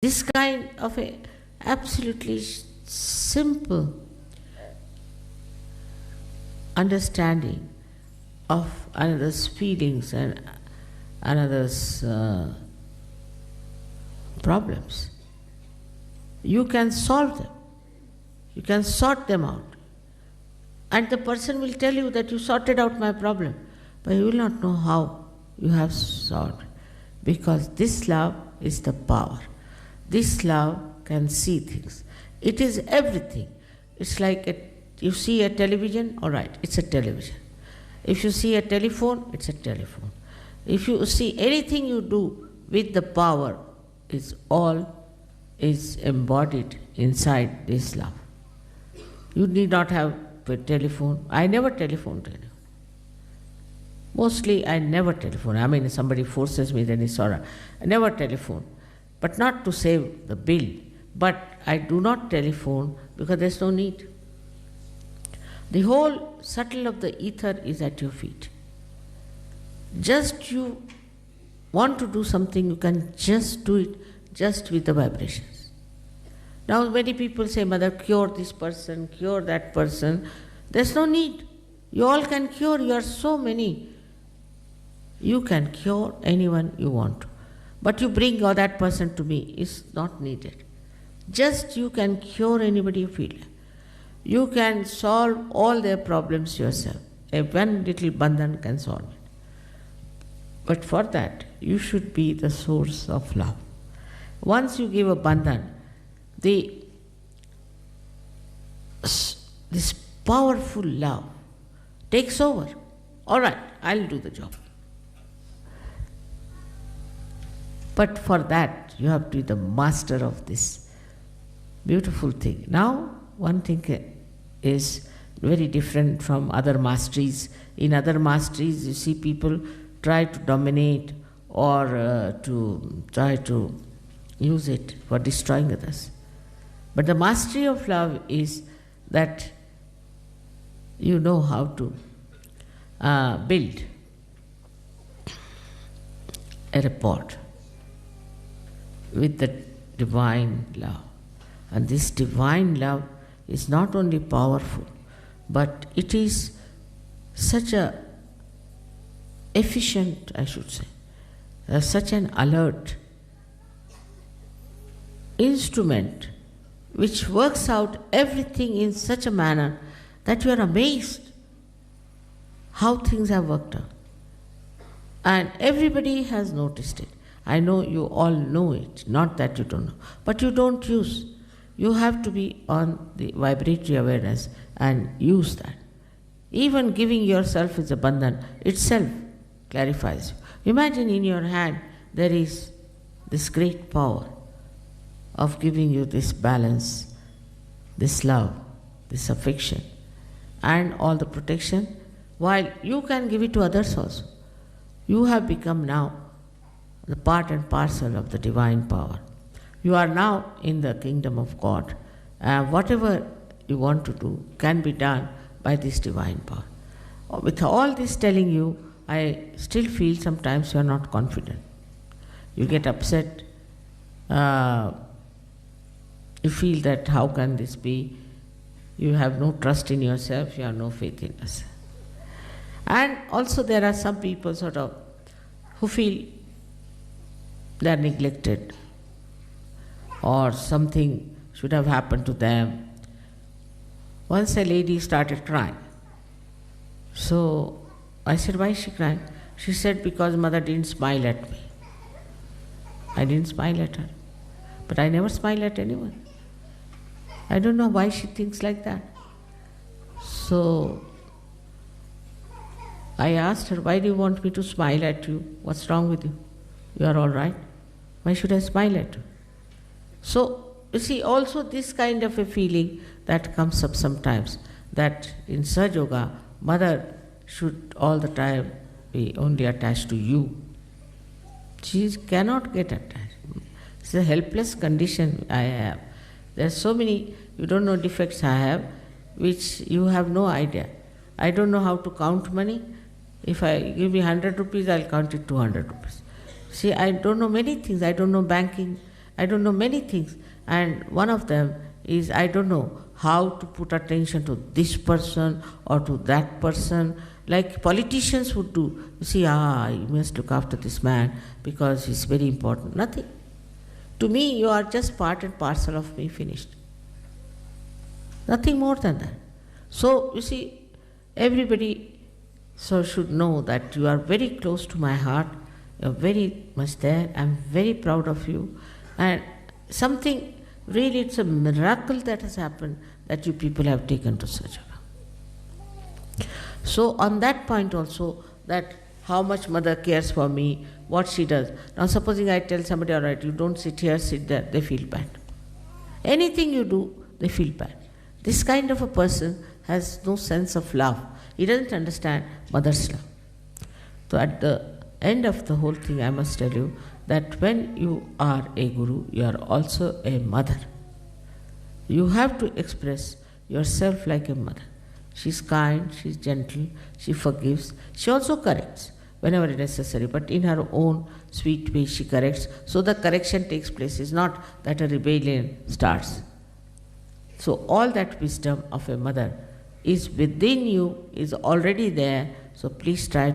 This kind of a absolutely simple understanding of another's feelings and another's problems, you can solve them. You can sort them out. And the person will tell you that you sorted out my problem, but you will not know how you have solved. Because this love is the power. This love can see things. It is everything. It's like you see a television, all right, it's a television. If you see a telephone, it's a telephone. If you see anything you do with the power, it's all is embodied inside this love. You need not have a telephone. I never telephone to anyone. Mostly I never telephone. I mean, if somebody forces me, then it's all right. I never telephone. But not to save the bill. But I do not telephone because there's no need. The whole subtle of the ether is at your feet. Just you want to do something, you can just do it just with the vibrations. Now many people say, Mother, cure this person, cure that person. There's no need. You all can cure, you are so many. You can cure anyone you want to. But you bring that person to me is not needed. Just you can cure anybody you feel. You can solve all their problems yourself. A one little bandhan can solve it. But for that, you should be the source of love. Once you give a bandhan, this powerful love takes over. All right, I'll do the job. But for that, you have to be the master of this beautiful thing. Now, one thing is very different from other masteries. In other masteries, you see people try to dominate or to try to use it for destroying others. But the mastery of love is that you know how to build a rapport with the divine love. And this divine love is not only powerful, but it is such a efficient, I should say, such an alert instrument which works out everything in such a manner that you are amazed how things have worked out. And everybody has noticed it. I know you all know it, not that you don't know, but you don't use. You have to be on the vibratory awareness and use that. Even giving yourself as a bandhan itself clarifies you. Imagine in your hand there is this great power of giving you this balance, this love, this affection, and all the protection, while you can give it to others also. You have become now the part and parcel of the divine power. You are now in the kingdom of God. Whatever you want to do can be done by this divine power. With all this telling you, I still feel sometimes you are not confident. You get upset. You feel that how can this be? You have no trust in yourself, you have no faith in yourself. And also there are some people who feel they are neglected or something should have happened to them. Once a lady started crying. So I said, why is she crying? She said, because Mother didn't smile at me. I didn't smile at her. But I never smile at anyone. I don't know why she thinks like that. So I asked her, why do you want me to smile at you? What's wrong with you? You are all right. Why should I smile at you? So, you see, also this kind of a feeling that comes up sometimes, that in Sahaja Yoga, Mother should all the time be only attached to you. She cannot get attached. It's a helpless condition I have. There are so many, you don't know, defects I have, which you have no idea. I don't know how to count money. If I give you 100 rupees, I'll count it 200 rupees. See, I don't know many things. I don't know banking. I don't know many things. And one of them is I don't know how to put attention to this person or to that person, like politicians would do. You see, you must look after this man because he's very important. Nothing. To me, you are just part and parcel of me, finished. Nothing more than that. So, you see, everybody should know that you are very close to my heart. You are very much there. I am very proud of you. And something, really, it's a miracle that has happened that you people have taken to Sajjava. So, on that point also, that how much mother cares for me, what she does. Now, supposing I tell somebody, all right, you don't sit here, sit there, they feel bad. Anything you do, they feel bad. This kind of a person has no sense of love. He doesn't understand mother's love. So, at the end of the whole thing, I must tell you that when you are a guru, you are also a mother. You have to express yourself like a mother. She's kind, she's gentle, she forgives, she also corrects whenever necessary, but in her own sweet way she corrects. So the correction takes place. It's not that a rebellion starts. So all that wisdom of a mother is within you, is already there. So please try